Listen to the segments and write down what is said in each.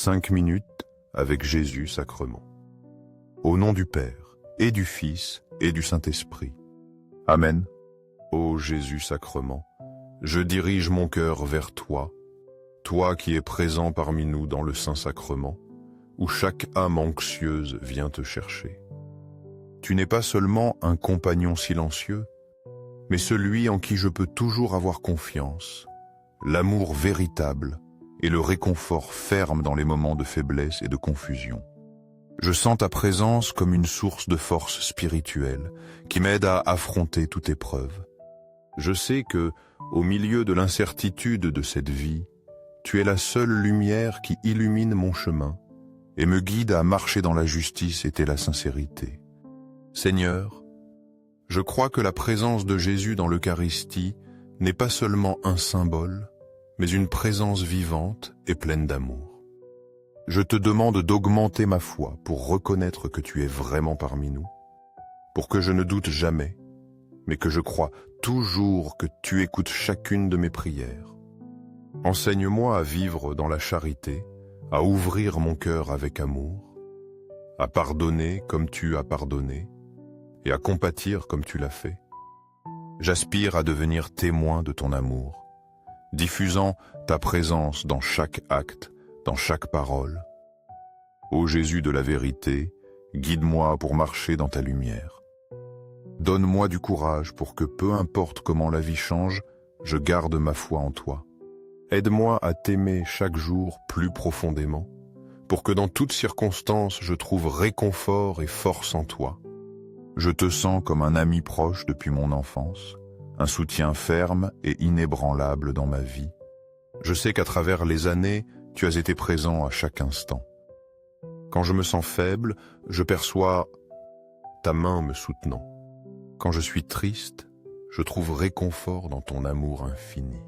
5 minutes avec Jésus sacrement. Au nom du Père, et du Fils, et du Saint-Esprit. Amen. Ô Jésus sacrement, je dirige mon cœur vers toi, toi qui es présent parmi nous dans le Saint-Sacrement, où chaque âme anxieuse vient te chercher. Tu n'es pas seulement un compagnon silencieux, mais celui en qui je peux toujours avoir confiance, l'amour véritable et le réconfort ferme dans les moments de faiblesse et de confusion. Je sens ta présence comme une source de force spirituelle qui m'aide à affronter toute épreuve. Je sais que, au milieu de l'incertitude de cette vie, tu es la seule lumière qui illumine mon chemin et me guide à marcher dans la justice et la sincérité. Seigneur, je crois que la présence de Jésus dans l'Eucharistie n'est pas seulement un symbole, mais une présence vivante et pleine d'amour. Je te demande d'augmenter ma foi pour reconnaître que tu es vraiment parmi nous, pour que je ne doute jamais, mais que je crois toujours que tu écoutes chacune de mes prières. Enseigne-moi à vivre dans la charité, à ouvrir mon cœur avec amour, à pardonner comme tu as pardonné, et à compatir comme tu l'as fait. J'aspire à devenir témoin de ton amour, diffusant ta présence dans chaque acte, dans chaque parole. Ô Jésus de la vérité, guide-moi pour marcher dans ta lumière. Donne-moi du courage pour que, peu importe comment la vie change, je garde ma foi en toi. Aide-moi à t'aimer chaque jour plus profondément, pour que dans toutes circonstances je trouve réconfort et force en toi. Je te sens comme un ami proche depuis mon enfance, un soutien ferme et inébranlable dans ma vie. Je sais qu'à travers les années, tu as été présent à chaque instant. Quand je me sens faible, je perçois ta main me soutenant. Quand je suis triste, je trouve réconfort dans ton amour infini.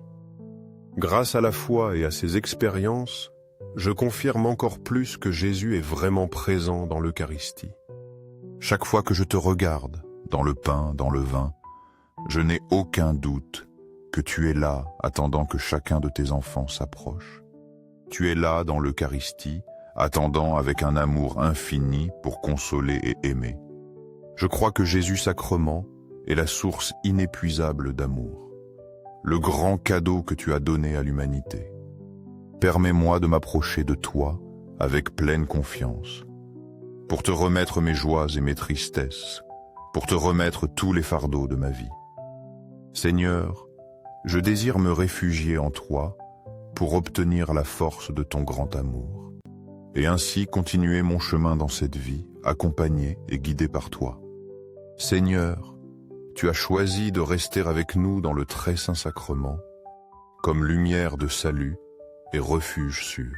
Grâce à la foi et à ces expériences, je confirme encore plus que Jésus est vraiment présent dans l'Eucharistie. Chaque fois que je te regarde, dans le pain, dans le vin, je n'ai aucun doute que tu es là, attendant que chacun de tes enfants s'approche. Tu es là dans l'Eucharistie, attendant avec un amour infini pour consoler et aimer. Je crois que Jésus sacrement est la source inépuisable d'amour, le grand cadeau que tu as donné à l'humanité. Permets-moi de m'approcher de toi avec pleine confiance, pour te remettre mes joies et mes tristesses, pour te remettre tous les fardeaux de ma vie. Seigneur, je désire me réfugier en toi pour obtenir la force de ton grand amour, et ainsi continuer mon chemin dans cette vie, accompagné et guidé par toi. Seigneur, tu as choisi de rester avec nous dans le très saint sacrement, comme lumière de salut et refuge sûr.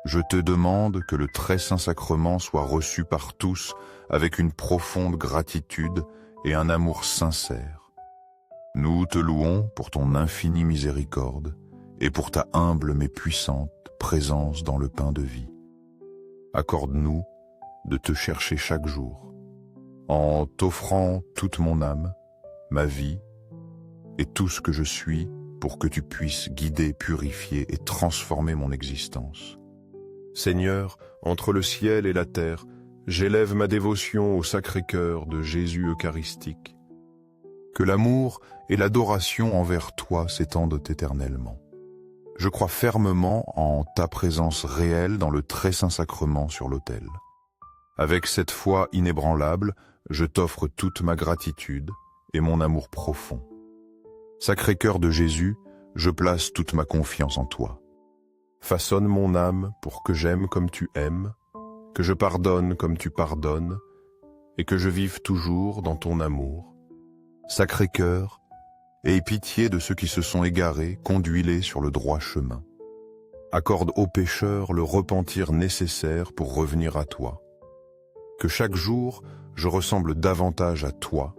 Je te demande que le très saint sacrement soit reçu par tous avec une profonde gratitude et un amour sincère. Nous te louons pour ton infinie miséricorde et pour ta humble mais puissante présence dans le pain de vie. Accorde-nous de te chercher chaque jour, en t'offrant toute mon âme, ma vie et tout ce que je suis pour que tu puisses guider, purifier et transformer mon existence. Seigneur, entre le ciel et la terre, j'élève ma dévotion au Sacré-Cœur de Jésus eucharistique. Que l'amour et l'adoration envers toi s'étendent éternellement. Je crois fermement en ta présence réelle dans le très saint sacrement sur l'autel. Avec cette foi inébranlable, je t'offre toute ma gratitude et mon amour profond. Sacré-Cœur de Jésus, je place toute ma confiance en toi. Façonne mon âme pour que j'aime comme tu aimes, que je pardonne comme tu pardonnes, et que je vive toujours dans ton amour. Sacré-Cœur, aie pitié de ceux qui se sont égarés, conduis-les sur le droit chemin. Accorde aux pécheurs le repentir nécessaire pour revenir à toi. Que chaque jour, je ressemble davantage à toi,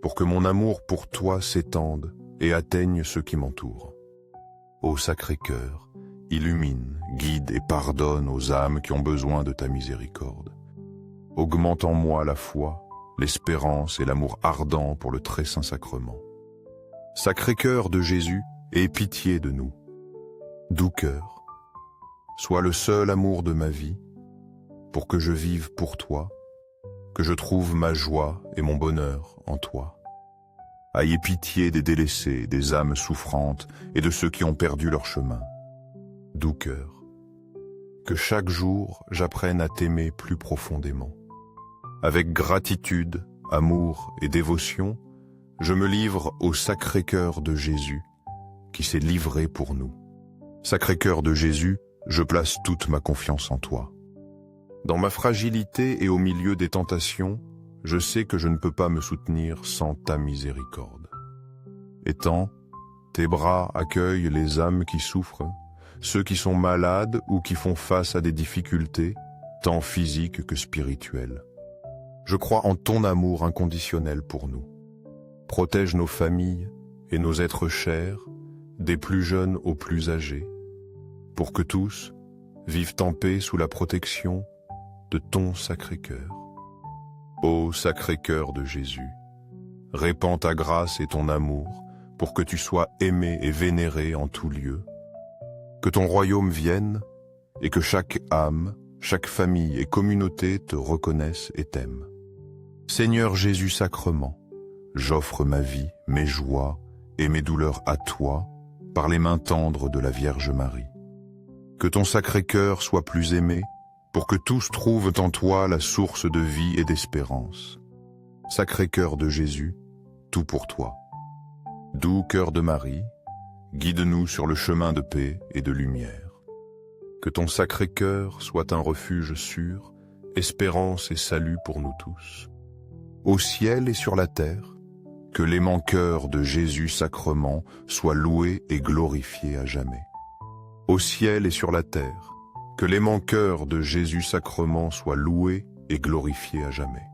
pour que mon amour pour toi s'étende et atteigne ceux qui m'entourent. Ô Sacré-Cœur, illumine, guide et pardonne aux âmes qui ont besoin de ta miséricorde. Augmente en moi la foi, l'espérance et l'amour ardent pour le très saint sacrement. Sacré-Cœur de Jésus, aie pitié de nous. Doux cœur, soit le seul amour de ma vie, pour que je vive pour toi, que je trouve ma joie et mon bonheur en toi. Ayez pitié des délaissés, des âmes souffrantes et de ceux qui ont perdu leur chemin. Doux cœur, que chaque jour j'apprenne à t'aimer plus profondément. Avec gratitude, amour et dévotion, je me livre au Sacré-Cœur de Jésus, qui s'est livré pour nous. Sacré-Cœur de Jésus, je place toute ma confiance en toi. Dans ma fragilité et au milieu des tentations, je sais que je ne peux pas me soutenir sans ta miséricorde. Étant, tes bras accueillent les âmes qui souffrent, ceux qui sont malades ou qui font face à des difficultés, tant physiques que spirituelles. Je crois en ton amour inconditionnel pour nous. Protège nos familles et nos êtres chers, des plus jeunes aux plus âgés, pour que tous vivent en paix sous la protection de ton Sacré-Cœur. Ô Sacré-Cœur de Jésus, répands ta grâce et ton amour pour que tu sois aimé et vénéré en tout lieu. Que ton royaume vienne et que chaque âme, chaque famille et communauté te reconnaissent et t'aiment. Seigneur Jésus sacrement, j'offre ma vie, mes joies et mes douleurs à toi par les mains tendres de la Vierge Marie. Que ton Sacré-Cœur soit plus aimé pour que tous trouvent en toi la source de vie et d'espérance. Sacré-Cœur de Jésus, tout pour toi. Doux cœur de Marie, guide-nous sur le chemin de paix et de lumière. Que ton Sacré-Cœur soit un refuge sûr, espérance et salut pour nous tous. Au ciel et sur la terre, que l'aimant cœur de Jésus sacrement soit loué et glorifié à jamais. Au ciel et sur la terre, que l'aimant cœur de Jésus sacrement soit loué et glorifié à jamais.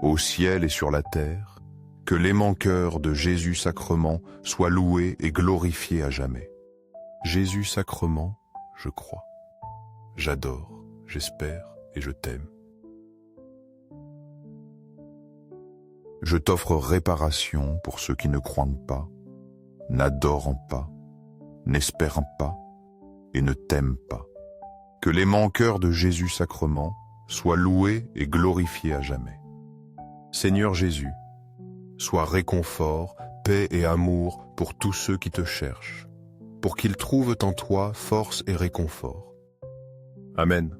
Au ciel et sur la terre, que l'aimant cœur de Jésus sacrement soit loué et glorifié à jamais. Jésus sacrement, je crois. J'adore, j'espère et je t'aime. Je t'offre réparation pour ceux qui ne croient pas, n'adorent pas, n'espèrent pas et ne t'aiment pas. Que l'aimant cœur de Jésus sacrement soit loué et glorifié à jamais. Seigneur Jésus, sois réconfort, paix et amour pour tous ceux qui te cherchent, pour qu'ils trouvent en toi force et réconfort. Amen.